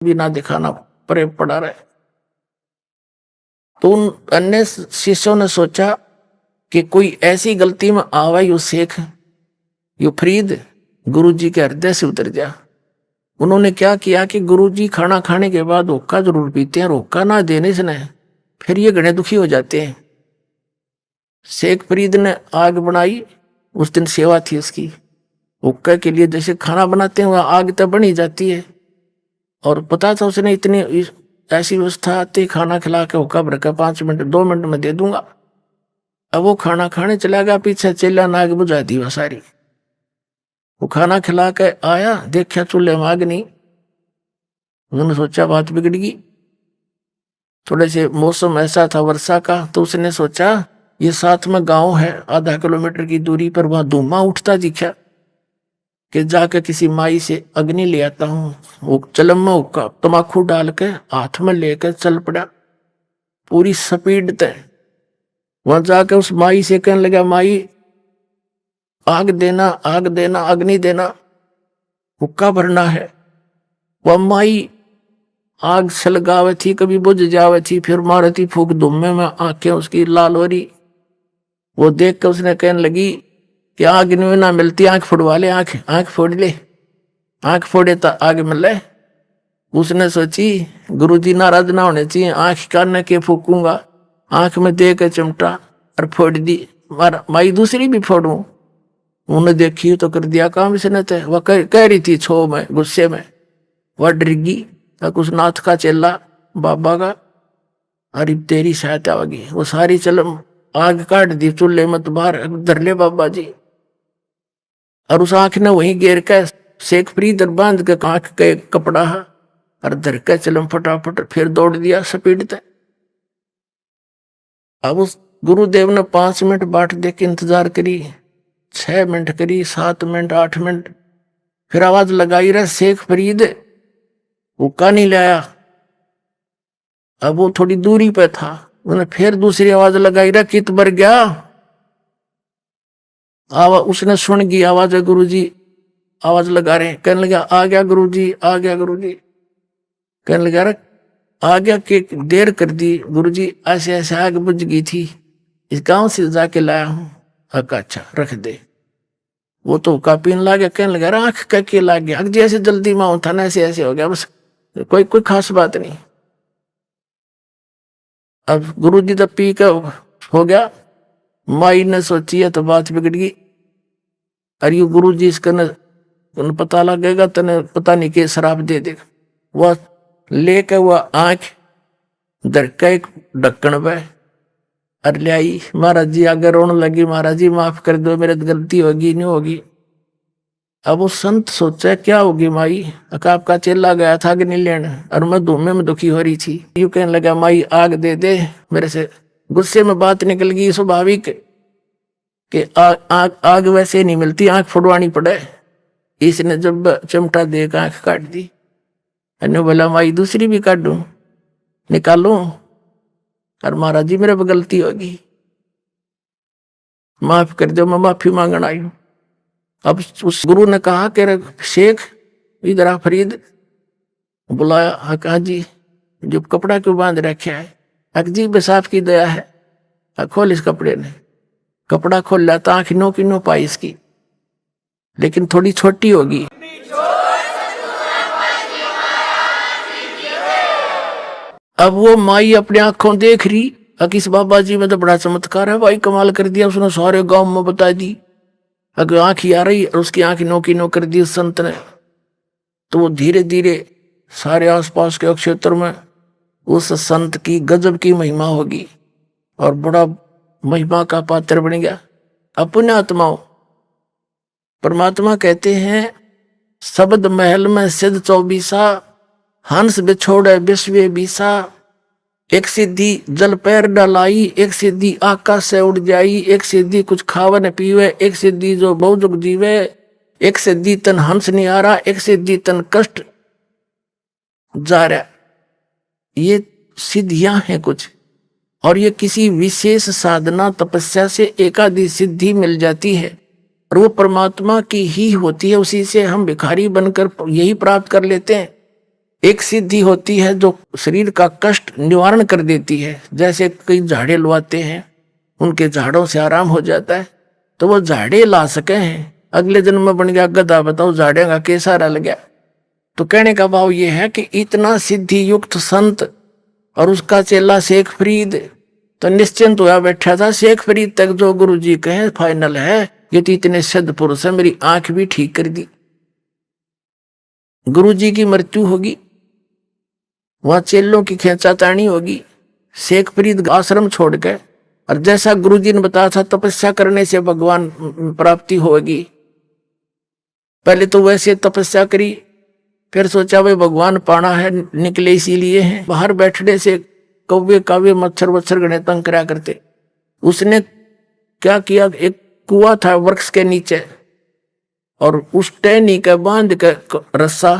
भी ना दिखाना परे पड़ा रहे। तो उन अन्य शिष्यों ने सोचा कि कोई ऐसी गलती में आवा यू शेख यू फरीद गुरुजी के हृदय से उतर जा। उन्होंने क्या किया कि गुरुजी खाना खाने के बाद हुक्का जरूर पीते हैं, हुक्का ना देने से न फिर ये घने दुखी हो जाते हैं। शेख फरीद ने आग बनाई, उस दिन सेवा थी उसकी। हुक्का के लिए जैसे खाना बनाते हैं वह आग तो बन ही जाती है, और पता था उसने इतनी ऐसी व्यवस्था आती, खाना खिला के हुक्का भर के 5 मिनट 2 मिनट में दे दूंगा। अब वो खाना खाने चला गया, पीछे चेला नाग बुझा दी वह सारी। वो खाना खिला के आया, देखा चूल्हे में आग नहीं। उन्होंने सोचा बात बिगड़ गई। थोड़े से मौसम ऐसा था वर्षा का, तो उसने सोचा ये साथ में गांव है आधा किलोमीटर की दूरी पर, वहां धुआं उठता दिखा कि जाकर किसी माई से अग्नि ले आता हूँ। वो चलम में हुक्का तमाकू डाल के हाथ में लेकर चल पड़ा पूरी स्पीड तय। वहां जाकर उस माई से कहने लगा, माई आग देना, आग देना, अग्नि देना, हुक्का भरना है। वह माई आग सलगावे थी, कभी बुझ जावे थी, फिर मारे थी फूक धुम्मे में, आंखें उसकी लाल हो रही। वो देख कर उसने कहने लगी कि आग नहीं ना मिलती, आंख फोड़वा ले, आंख आंख फोड़ ले, आंख फोड़े तो आग मिले। उसने सोची गुरुजी नाराज ना होने चाहिए, आंख कान के फूकूंगा, आंख में दे के चिमटा और फोड़ दी। माई दूसरी भी फोड़ू। उन्हें देखी तो कर दिया काम इसने, तो वह कह रही थी छो में गुस्से में, वह डरगी तक उस नाथ का चेला बाबा का, अरे तेरी सहायता होगी। वो सारी चलम आग काट दी चूल्हे में, तो बाहर धर ले बाबा जी। और उस आंख ने वहीं गिर के शेख फरीद बांध के आंख के कपड़ा और धर के चलम फटाफट फिर दौड़ दिया स्पीड तक। अब उस गुरुदेव ने 5 मिनट बाट देख के इंतजार करी, 6 मिनट करी, 7 मिनट, 8 मिनट, फिर आवाज लगाई रहा शेख फरीद, हुक्का नहीं लाया। अब वो थोड़ी दूरी पे था, उन्हें फिर दूसरी आवाज लगाई रहा, कित बर गया। उसने सुन गई आवाज है, गुरुजी आवाज लगा रहे। कहने लगा आ गया गुरुजी, आ गया गुरुजी। कहने लगा रहा आ गया कि देर कर दी गुरुजी, ऐसे ऐसे आग बुझ गई थी, इस गांव से जाके लाया हूं। अच्छा रख दे। वो तो हुक्का पीने लगा। कहने लगा आंख के लाग गया, जैसे जल्दी में होता ना ऐसे ऐसे हो गया, बस कोई कोई खास बात नहीं। अब गुरुजी तो पी के हो गया। माई ने सोची है तो बात बिगड़ गई। अरे गुरु जी इसका न पता लगेगा तने पता नहीं के शराब दे देगा। वह लेके वह आंख धर के एक ढक्कन पे और ले आई। महाराज जी आगे रोने लगी, महाराज जी माफ कर दो, मेरे गलती होगी नहीं होगी। अब वो संत सोचा क्या होगी माई, आपका चेला गया था कि नहीं लेने, और मैं धूमे में दुखी हो रही थी। यूं कहने लगा माई आग दे दे। मेरे से गुस्से में बात निकल गई स्वाभाविक कि आग वैसे नहीं मिलती, आंख फुड़वानी पड़े। इसने जब चिमटा दे आंख काट दी। अने बोला माई दूसरी भी काट दूं, निकालू। और महाराज जी मेरे पर गलती होगी, माफ कर दो, मैं माफी मांगने आई हूं। अब उस गुरु ने कहा कि शेख इधर आ फरीद। बुलाया, कहा जी जो कपड़ा क्यों बांध रखा है। जी बेसाफ की दया है। खोल इस कपड़े ने। कपड़ा खोल लाता, आंख नो की नो पाई इसकी, लेकिन थोड़ी छोटी होगी। अब वो माई अपनी आंखों देख रही, इस बाबा जी में तो बड़ा चमत्कार है भाई, कमाल कर दिया। उसने सारे गांव में बता दी। अगर आंख ही आ रही और उसकी आंख नो की नो कर दी उस संत ने, तो वो धीरे धीरे सारे आसपास के क्षेत्र में उस संत की गजब की महिमा होगी और बड़ा महिमा का पात्र बन गया। अपने आत्माओं परमात्मा कहते हैं शब्द महल में सिद्ध 24, हंस बिछोड़े विश्व बीसा। एक सिद्धि जल पैर डलाई, एक सिद्धि आकाश से उड़ जाई, एक सिद्धि कुछ खावन पीवे, एक सिद्धि जो बहुजुग जीवे, एक सिद्धि तन हंस नहीं आ रहा, एक सिद्धि तन कष्ट जा रहा। ये सिद्धियां हैं कुछ, और ये किसी विशेष साधना तपस्या से एकादि सिद्धि मिल जाती है, और वो परमात्मा की ही होती है। उसी से हम भिखारी बनकर यही प्राप्त कर लेते हैं। एक सिद्धि होती है जो शरीर का कष्ट निवारण कर देती है, जैसे कई झाड़े लवाते हैं, उनके झाड़ों से आराम हो जाता है। तो वो झाड़े ला सके हैं, अगले जन्म में बन गया गधा, बताओ झाड़े का कैसा रल गया। तो कहने का भाव ये है कि इतना सिद्धि युक्त संत और उसका चेला शेख फरीद तो निश्चिंत हुआ बैठा था। शेख फरीद तक जो गुरु जी कहे फाइनल है, ये तो इतने सिद्ध पुरुष है, मेरी आंख भी ठीक कर दी। गुरु जी की मृत्यु होगी, वहां चेलों की खेचातानी होगी, शेख फरीद आश्रम छोड़ के, और जैसा गुरु जी ने बताया था तपस्या करने से भगवान प्राप्ति होगी। पहले तो वैसे तपस्या करी, फिर सोचा भाई भगवान पाना है, निकले इसीलिए हैं। बाहर बैठने से कौवे कावे मच्छर वच्छर गणे तंग करा करते। उसने क्या किया, एक कुआं था वृक्ष के नीचे, और उस टहनी के बांध के रस्सा,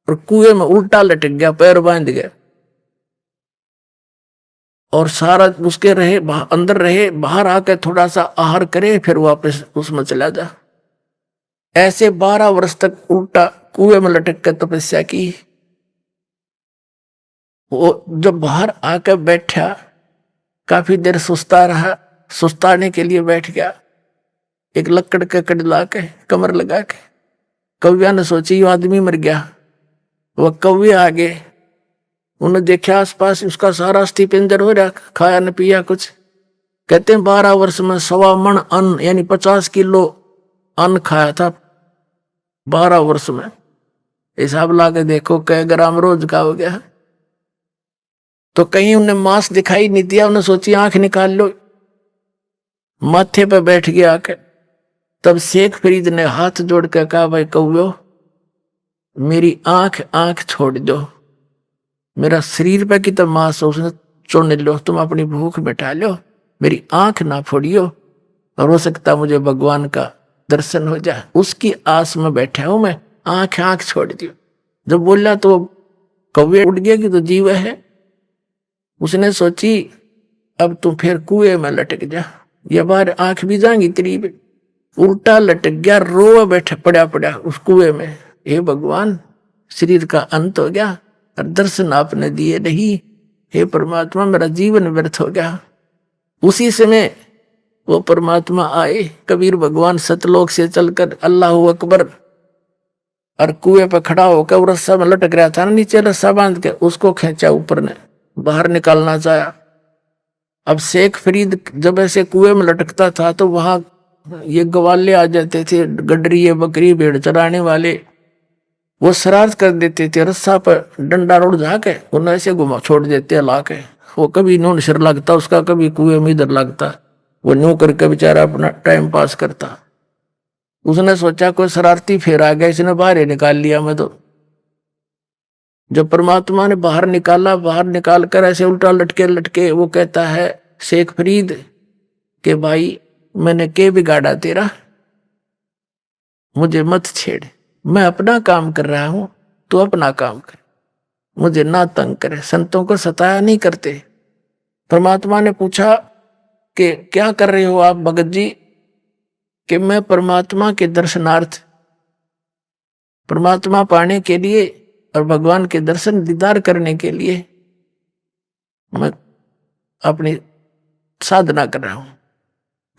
और कुएं में उल्टा लटक गया, पैर बांध गया, और सारा उसके रहे अंदर रहे, बाहर आके थोड़ा सा आहार करे, फिर वापस उसमें चला जा। ऐसे 12 वर्ष तक उल्टा कुएं में लटक कर तपस्या की। वो जब बाहर आकर बैठा, काफी देर सुस्ता रहा, सुस्ताने के लिए बैठ गया, एक लकड़ के कड़ ला के कमर लगा के। कौविया ने सोची ये आदमी मर गया। वह कौवे आ गए, उन्हें देखा आसपास उसका सारा अस्थि पिंजर हो रहा, खाया न पिया कुछ। कहते हैं 12 वर्ष में 1.25 मन अन्न यानी 50 किलो अन्न खाया था 12 वर्ष में। हिसाब ला के देखो कै ग्राम रोज का हो गया। तो कहीं उन्हें मांस दिखाई नहीं दिया, उन्हें सोची आंख निकाल लो, माथे पे बैठ गया आके। तब शेख फरीद ने हाथ जोड़ कर कहा, भाई कौवे मेरी आंख छोड़ दो, मेरा शरीर पे की तो मांस उसने चुन लो, तुम अपनी भूख मिटा लो, मेरी आंख ना फोड़ियो, और हो सकता मुझे भगवान का दर्शन हो जाए, उसकी आस में बैठा हूं मैं, आंख छोड़ दियो। जब बोला तो कौवे उठ गया कि तो जीव है। उसने सोची अब तू फिर कुएं में लटक जा, या बार आंख भी जाएंगी तेरी। उल्टा लटक गया, रो बैठा पड़ा उस कुएं में। हे भगवान, शरीर का अंत हो गया और दर्शन आपने दिए नहीं, हे परमात्मा मेरा जीवन व्यर्थ हो गया। उसी समय वो परमात्मा आए, कबीर भगवान सतलोक से चलकर अल्लाह अकबर, और कुएं पर खड़ा होकर वो रस्सा में लटक रहा था ना, नीचे रस्सा बांध के उसको खींचा, ऊपर ने बाहर निकालना चाहा। अब शेख फरीद जब ऐसे कुएं में लटकता था तो वहां ये गवाले आ जाते थे, गडरी बकरी भेड़ चराने वाले, वो शरारत कर देते थे, रस्सा पर डंडा रोड जाके उन्हें ऐसे घुमा छोड़ देते हला के। वो कभी नून सिर लगता उसका, कभी कुएं में इधर लगता, वो न्यू करके बेचारा अपना टाइम पास करता। उसने सोचा कोई शरारती फेर आ गया, इसने बाहर ही निकाल लिया मैं तो। जब परमात्मा ने बाहर निकाला, बाहर निकाल कर ऐसे उल्टा लटके लटके वो कहता है शेख फरीद के भाई मैंने के बिगाड़ा तेरा, मुझे मत छेड़, मैं अपना काम कर रहा हूं, तू अपना काम कर, मुझे ना तंग करे। संतों को सताया नहीं करते। परमात्मा ने पूछा कि क्या कर रहे हो आप भगत जी? कि मैं परमात्मा के दर्शनार्थ, परमात्मा पाने के लिए और भगवान के दर्शन दीदार करने के लिए मैं अपनी साधना कर रहा हूं।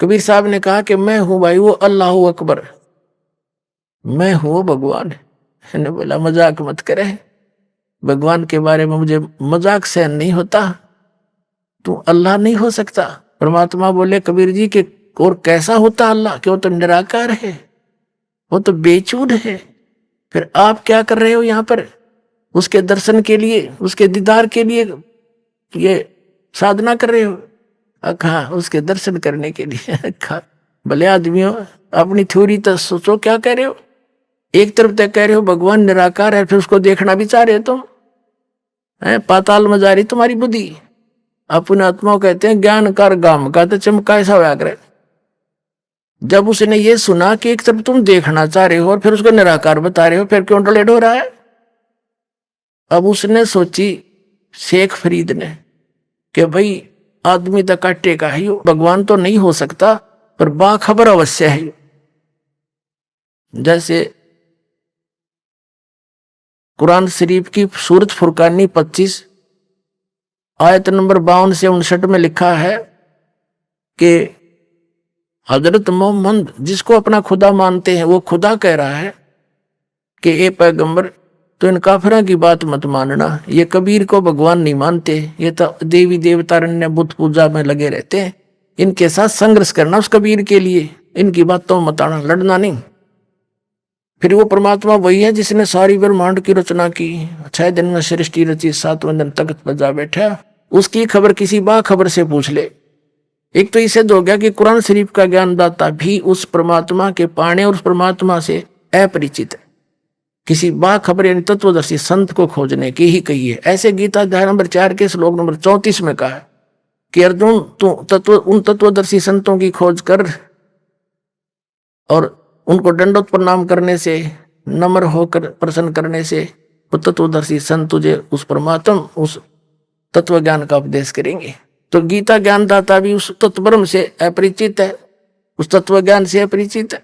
कबीर साहब ने कहा कि मैं हूं भाई वो अल्लाह अकबर, मैं हूं भगवान। मैंने बोला मजाक मत करे, भगवान के बारे में मुझे मजाक सहन नहीं होता, तू अल्लाह नहीं हो सकता। परमात्मा बोले कबीर जी के और कैसा होता अल्लाह, कि वो तो निराकार है, वो तो बेचूद है, फिर आप क्या कर रहे हो यहाँ पर? उसके दर्शन के लिए, उसके दीदार के लिए ये साधना कर रहे हो? हाँ, उसके दर्शन करने के लिए। भले आदमियों, अपनी थ्योरी तो सोचो क्या कह रहे हो। एक तरफ तक कह रहे हो भगवान निराकार है, फिर उसको देखना भी चाह रहे हो तुम, पाताल में जा रही तुम्हारी बुद्धि। अपने आत्माओं कहते हैं ज्ञान कर गाम का तो चमका ऐसा व्याग्र। जब उसने ये सुना कि एक तरफ तुम देखना चाह रहे हो और फिर उसको निराकार बता रहे हो, फिर क्यों डलेट हो रहा है? अब उसने सोची शेख फरीद ने कि भाई आदमी तो काटेगा ही, भगवान तो नहीं हो सकता पर बाखबर अवश्य है। जैसे कुरान शरीफ की सूरत फुरकानी 25 आयत नंबर 52 से 59 में लिखा है कि हजरत मोहम्मद जिसको अपना खुदा मानते हैं वो खुदा कह रहा है कि ए पैगंबर तो इन काफिरों की बात मत मानना, ये कबीर को भगवान नहीं मानते, ये तो देवी देवतारण्य बुत पूजा में लगे रहते हैं, इनके साथ संघर्ष करना उस कबीर के लिए, इनकी बातों मत आना, लड़ना नहीं। फिर वो परमात्मा वही है जिसने सारी ब्रह्मांड की रचना की, 6 दिन में सृष्टि रची, 7वें दिन तख्त पर जा बैठा। उसकी खबर किसी बाखबर से पूछ ले। एक तो इसे हो गया कि कुरान शरीफ का ज्ञानदाता भी उस परमात्मा के पाने और उस परमात्मा से अपरिचित है। किसी बाखबर यानी तत्वदर्शी संत को खोजने की ही कही है। ऐसे गीता अध्याय नंबर 4 के श्लोक नंबर 34 में कहा है कि अर्जुन तू उन तत्वदर्शी संतों की खोज कर और उनको दंडोत प्रणाम करने से, नम्र होकर प्रसन्न करने से वो तत्वदर्शी संत तुझे उस परमात्मा उस तत्व ज्ञान का उपदेश करेंगे। तो गीता ज्ञानदाता भी उस तत्वब्रह्म से अपरिचित है, उस तत्व ज्ञान से अपरिचित है।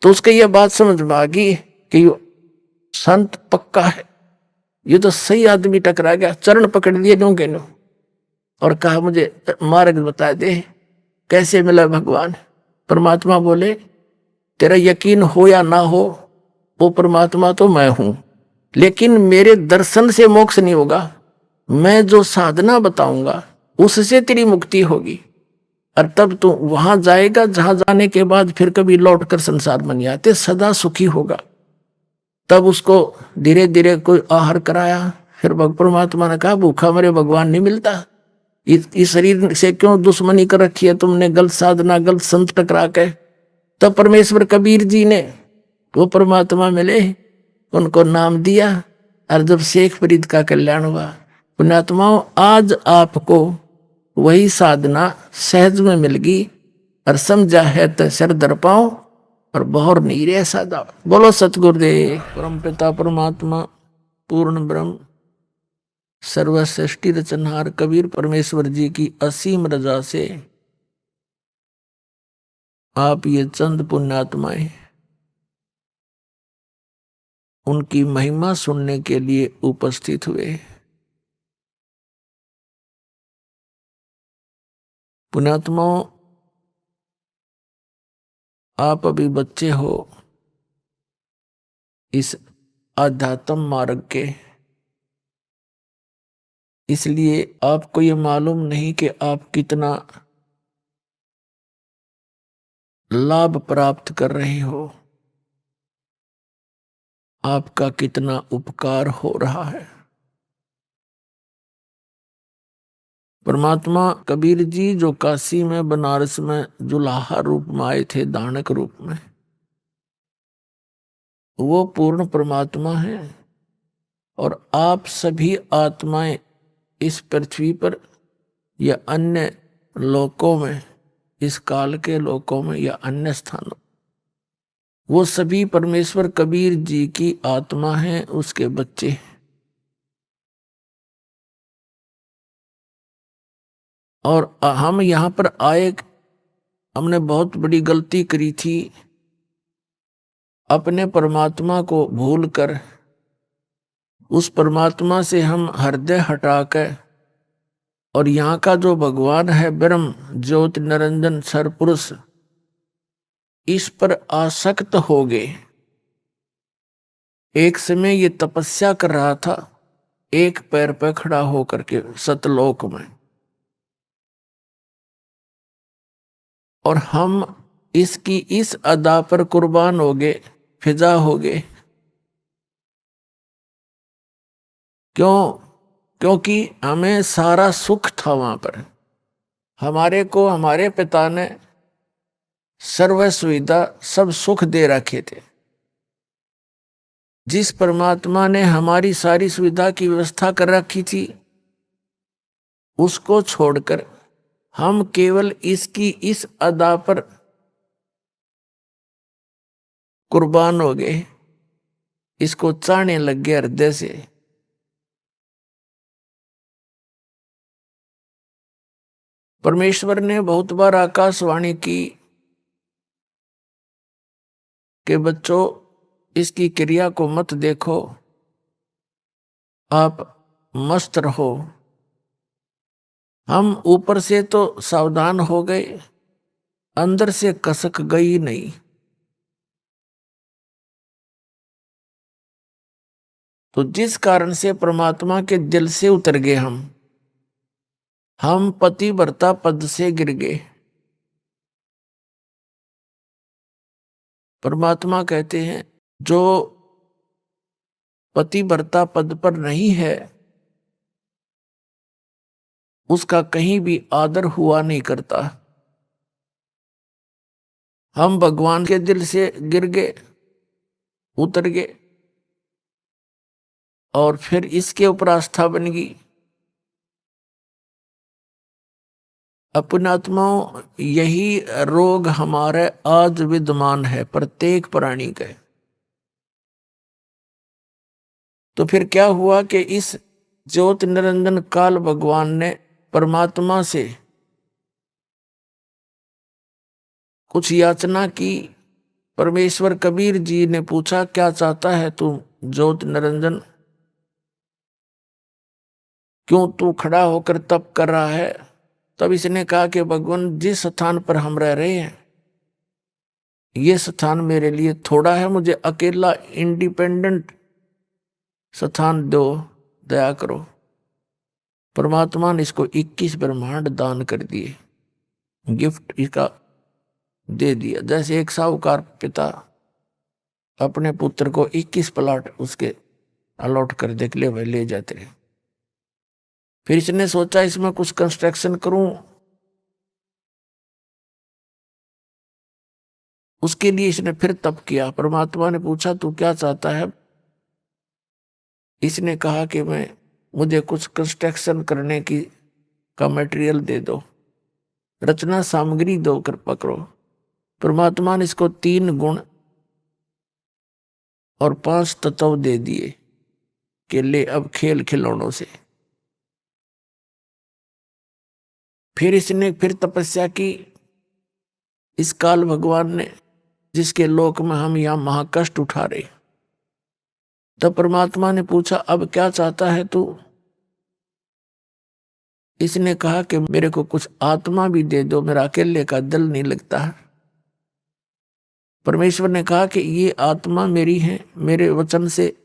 तो उसके ये बात समझ में आ गई कि संत पक्का है, ये तो सही आदमी टकरा गया, चरण पकड़ लिए नो के नो और कहा मुझे मार्ग बता दे, कैसे मिला भगवान। परमात्मा बोले तेरा यकीन हो या ना हो, वो परमात्मा तो मैं हूं, लेकिन मेरे दर्शन से मोक्ष नहीं होगा, मैं जो साधना बताऊंगा उससे तेरी मुक्ति होगी, और तब तू वहां जाएगा जहां जाने के बाद फिर कभी लौटकर संसार में नहीं आते, सदा सुखी होगा। तब उसको धीरे धीरे कोई आहार कराया। फिर परमात्मा ने कहा भूखा मरे भगवान नहीं मिलता, इस शरीर से क्यों दुश्मनी कर रखी है तुमने, गलत साधना गलत संत टकरा के। तब परमेश्वर कबीर जी ने वो परमात्मा मिले, उनको नाम दिया, और जब शेख फरीद का कल्याण हुआ। पुण्यात्माओं आज आपको वही साधना सहज में मिल गई, और समझा है तो सिर दर पाओ और बहुर नहीं रहे सादा। बोलो सतगुरुदेव परम पिता परमात्मा पूर्ण ब्रह्म सर्व सृष्टि रचनहार कबीर परमेश्वर जी की असीम रजा से आप ये चंद पुण्यात्माएं उनकी महिमा सुनने के लिए उपस्थित हुए। पुण्यात्माओं आप अभी बच्चे हो इस आध्यात्म मार्ग के, इसलिए आपको ये मालूम नहीं कि आप कितना लाभ प्राप्त कर रहे हो, आपका कितना उपकार हो रहा है। परमात्मा कबीर जी जो काशी में बनारस में जुलाहा रूप में आए थे, दानक रूप में, वो पूर्ण परमात्मा है। और आप सभी आत्माएं इस पृथ्वी पर या अन्य लोकों में, इस काल के लोकों में या अन्य स्थानों, वो सभी परमेश्वर कबीर जी की आत्मा है, उसके बच्चे। और हम यहां पर आए, हमने बहुत बड़ी गलती करी थी, अपने परमात्मा को भूलकर उस परमात्मा से हम हृदय हटाकर और यहाँ का जो भगवान है ब्रह्म ज्योति निरंजन सरपुरुष, इस पर आसक्त हो गए। एक समय ये तपस्या कर रहा था एक पैर पर खड़ा होकर के सतलोक में, और हम इसकी इस अदा पर कुर्बान हो गए, फिजा हो गए। क्यों? क्योंकि हमें सारा सुख था वहां पर, हमारे को हमारे पिता ने सर्व सुविधा सब सुख दे रखे थे। जिस परमात्मा ने हमारी सारी सुविधा की व्यवस्था कर रखी थी, उसको छोड़कर हम केवल इसकी इस अदा पर कुर्बान हो गए, इसको चाहने लग गए हृदय से। परमेश्वर ने बहुत बार आकाशवाणी की कि बच्चों इसकी क्रिया को मत देखो, आप मस्त रहो। हम ऊपर से तो सावधान हो गए, अंदर से कसक गई नहीं। तो जिस कारण से परमात्मा के दिल से उतर गए हम पतिव्रता पद से गिर गए। परमात्मा कहते हैं जो पतिव्रता पद पर नहीं है उसका कहीं भी आदर हुआ नहीं करता। हम भगवान के दिल से गिर गए, उतर गए, और फिर इसके ऊपर आस्था बन गई। अपनात्माओं, यही रोग हमारे आज विद्यमान है प्रत्येक प्राणी का। तो फिर क्या हुआ कि इस ज्योत निरंजन काल भगवान ने परमात्मा से कुछ याचना की। परमेश्वर कबीर जी ने पूछा, क्या चाहता है तू ज्योत निरंजन? क्यों तू खड़ा होकर तप कर रहा है? तब इसने कहा कि भगवान, जिस स्थान पर हम रह रहे हैं ये स्थान मेरे लिए थोड़ा है, मुझे अकेला इंडिपेंडेंट स्थान दो, दया करो। परमात्मा ने इसको 21 ब्रह्मांड दान कर दिए, गिफ्ट इसका दे दिया। जैसे एक साहूकार पिता अपने पुत्र को 21 प्लाट उसके अलॉट कर दे के लिए वह ले जाते हैं। फिर इसने सोचा इसमें कुछ कंस्ट्रक्शन करूं, उसके लिए इसने फिर तप किया। परमात्मा ने पूछा तू क्या चाहता है? इसने कहा कि मुझे कुछ कंस्ट्रक्शन करने की का मटेरियल दे दो, रचना सामग्री दो, कृपा करो। परमात्मा ने इसको 3 गुण और 5 तत्व दे दिए कि ले अब खेल खिलौनों से। फिर इसने फिर तपस्या की। इस काल भगवान ने, जिसके लोक में हम यहां महाकष्ट उठा रहे, तब परमात्मा ने पूछा अब क्या चाहता है तू? इसने कहा कि मेरे को कुछ आत्मा भी दे दो, मेरा अकेले का दिल नहीं लगता है। परमेश्वर ने कहा कि ये आत्मा मेरी है, मेरे वचन से,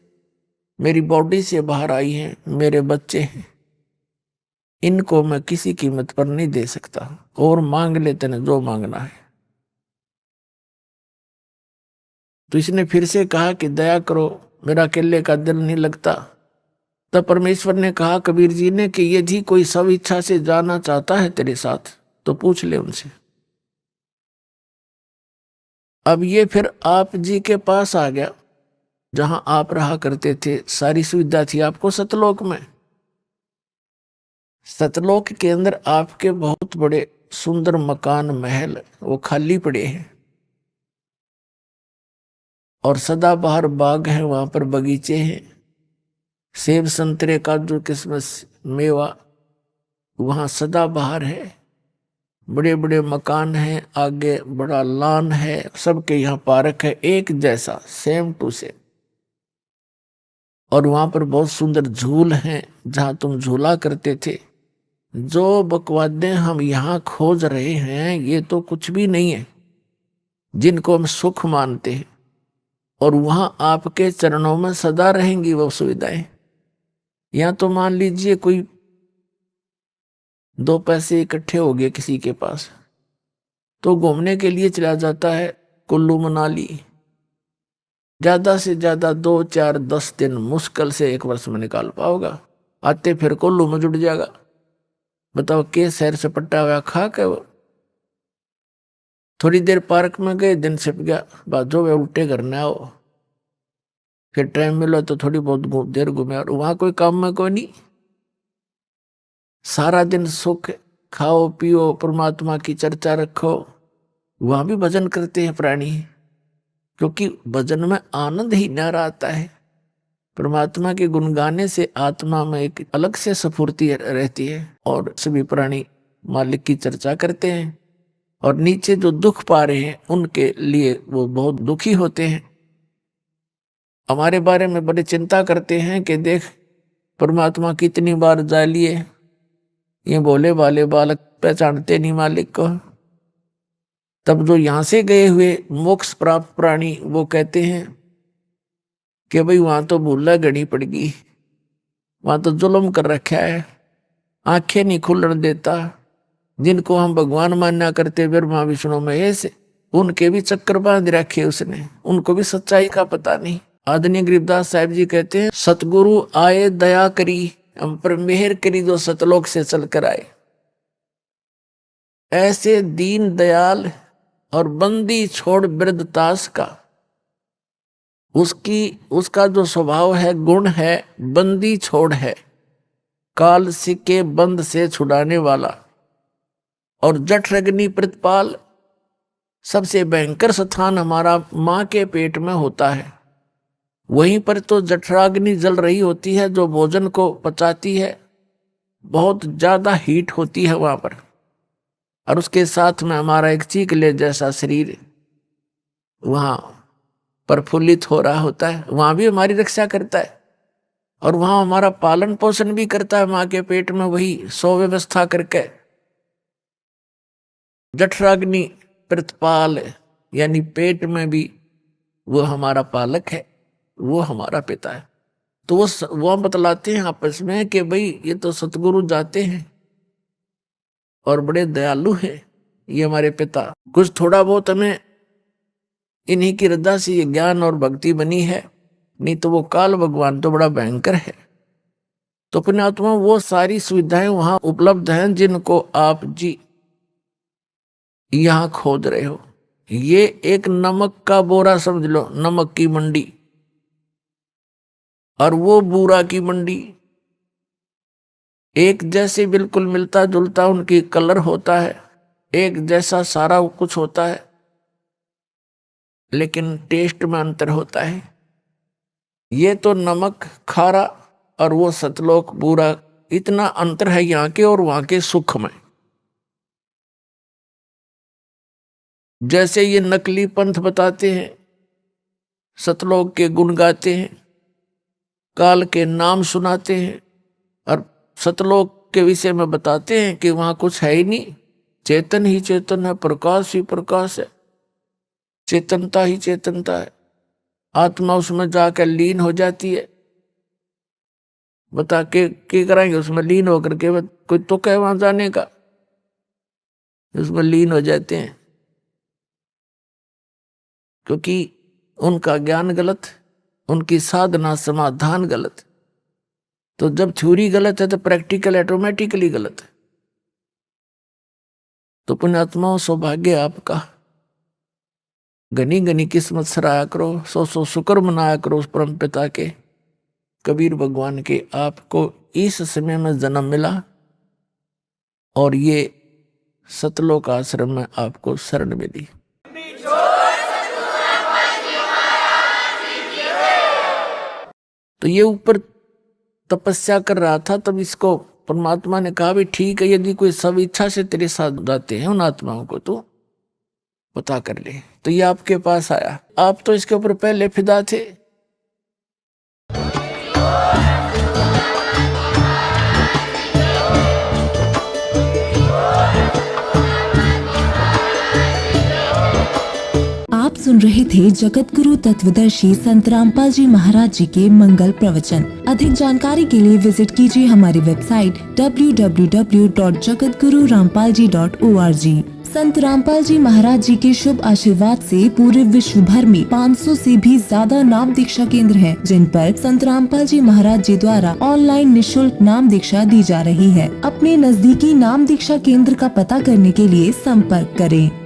मेरी बॉडी से बाहर आई है, मेरे बच्चे हैं, इनको मैं किसी कीमत पर नहीं दे सकता, और मांग लेते न जो मांगना है। तो इसने फिर से कहा कि दया करो, मेरा अकेले का दिल नहीं लगता। तब परमेश्वर ने कहा कबीर जी ने कि यदि कोई सब इच्छा से जाना चाहता है तेरे साथ तो पूछ ले उनसे। अब ये फिर आप जी के पास आ गया, जहां आप रहा करते थे, सारी सुविधा थी आपको सतलोक में। सतलोक के अंदर आपके बहुत बड़े सुंदर मकान महल वो खाली पड़े हैं, और सदाबहार बाग है, वहां पर बगीचे हैं, सेब संतरे काजू किस्मस मेवा वहां सदाबहार है, बड़े बड़े मकान हैं, आगे बड़ा लॉन है, सबके यहाँ पार्क है एक जैसा, सेम टू सेम। और वहां पर बहुत सुंदर झूल हैं जहां तुम झूला करते थे। जो बकवादे हम यहाँ खोज रहे हैं ये तो कुछ भी नहीं है, जिनको हम सुख मानते हैं, और वहां आपके चरणों में सदा रहेंगी वो सुविधाएं। या तो मान लीजिए कोई 2 पैसे इकट्ठे हो गए किसी के पास, तो घूमने के लिए चला जाता है कुल्लू मनाली, ज्यादा से ज्यादा 2 4 10 दिन मुश्किल से 1 वर्ष में निकाल पाओगा, आते फिर कुल्लू में जुट जाएगा। बताओ के शहर से पट्टा हुआ खा के वो थोड़ी देर पार्क में गए, दिन छिप गया, बाजो वे उल्टे करने आओ, फिर टाइम मिला तो थोड़ी बहुत देर घूमे, और वहां कोई काम में कोई नहीं, सारा दिन सुख खाओ पियो परमात्मा की चर्चा रखो। वहां भी भजन करते हैं प्राणी, क्योंकि भजन में आनंद ही न आता है। परमात्मा के गुण गाने से आत्मा में एक अलग से स्फूर्ति रहती है, और सभी प्राणी मालिक की चर्चा करते हैं, और नीचे जो दुख पा रहे हैं उनके लिए वो बहुत दुखी होते हैं। हमारे बारे में बड़ी चिंता करते हैं कि देख परमात्मा कितनी बार जा लिए, ये भोले भाले बालक पहचानते नहीं मालिक को। तब जो यहां से गए हुए मोक्ष प्राप्त प्राणी वो कहते हैं कि भाई वहां तो भूला घड़ी पड़ गई, वहां तो जुल्म कर रखा है, आंखें नहीं खुलने देता। जिनको हम भगवान मान्या करते ब्रह्मा विष्णु महेश, उनके भी चक्कर बांध रखे उसने, उनको भी सच्चाई का पता नहीं। आदरणीय गरीबदास साहिब जी कहते हैं, सतगुरु आए दया करी, हम पर मेहर करी जो सतलोक से चलकर आए। ऐसे दीन दयाल और बंदी छोड़ वृद्धतास का, उसका जो स्वभाव है, गुण है, बंदी छोड़ है, काल के बंद से छुड़ाने वाला। और जठरग्नि प्रतिपाल, सबसे भयंकर स्थान हमारा मां के पेट में होता है। वहीं पर तो जठराग्नि जल रही होती है जो भोजन को पचाती है, बहुत ज्यादा हीट होती है वहां पर। और उसके साथ में हमारा एक चीकले जैसा शरीर वहां प्रफुल्लित हो रहा होता है, वहां भी हमारी रक्षा करता है और वहां हमारा पालन पोषण भी करता है मां के पेट में, वही सुव्यवस्था करके। जठराग्नि प्रतिपाल यानी पेट में भी वो हमारा पालक है, वो हमारा पिता है। तो वो बतलाते हैं आपस में कि भाई ये तो सतगुरु जाते हैं और बड़े दयालु हैं ये हमारे पिता। कुछ थोड़ा बहुत हमें इन्हीं की रजा से ये ज्ञान और भक्ति बनी है, नहीं तो वो काल भगवान तो बड़ा भयंकर है। तो पुण्यात्मा वो सारी सुविधाएं वहां उपलब्ध हैं जिनको आप जी यहां खोद रहे हो। ये एक नमक का बोरा समझ लो, नमक की मंडी, और वो बूरा की मंडी। एक जैसे बिल्कुल मिलता जुलता उनकी कलर होता है, एक जैसा सारा कुछ होता है, लेकिन टेस्ट में अंतर होता है। ये तो नमक खारा और वो सतलोक बूरा, इतना अंतर है यहाँ के और वहां के सुख में। जैसे ये नकली पंथ बताते हैं, सतलोक के गुण गाते हैं, काल के नाम सुनाते हैं और सतलोक के विषय में बताते हैं कि वहां कुछ है ही नहीं, चेतन ही चेतन है, प्रकाश ही प्रकाश है, चेतनता ही चेतनता है, आत्मा उसमें जाकर लीन हो जाती है। बता के कराएंगे उसमें लीन होकर के, कोई तो कहे वहां जाने का, उसमें लीन हो जाते हैं क्योंकि उनका ज्ञान गलत, उनकी साधना समाधान गलत। तो जब थ्योरी गलत है तो प्रैक्टिकल ऑटोमेटिकली गलत है। तो पुण्यात्माओं सौभाग्य आपका, घनी घनी किस्मत सराया करो, सौ सौ शुक्र मनाया करो उस परम पिता के, कबीर भगवान के, आपको इस समय में जन्म मिला और ये सतलोक आश्रम में आपको शरण मिली। तो ये ऊपर तपस्या कर रहा था, तब इसको परमात्मा ने कहा भी ठीक है, यदि कोई सब इच्छा से तेरे साथ जाते हैं उन आत्माओं को तो पता कर ले। तो ये आपके पास आया, आप तो इसके ऊपर पहले फिदा थे। आप सुन रहे थे जगत गुरु तत्वदर्शी संत रामपाल जी महाराज जी के मंगल प्रवचन। अधिक जानकारी के लिए विजिट कीजिए हमारी वेबसाइट www.jagatgururampalji.org। संत रामपाल जी महाराज जी के शुभ आशीर्वाद से पूरे विश्व भर में 500 से भी ज्यादा नाम दीक्षा केंद्र हैं, जिन पर संत रामपाल जी महाराज जी द्वारा ऑनलाइन निशुल्क नाम दीक्षा दी जा रही है। अपने नजदीकी नाम दीक्षा केंद्र का पता करने के लिए संपर्क करें।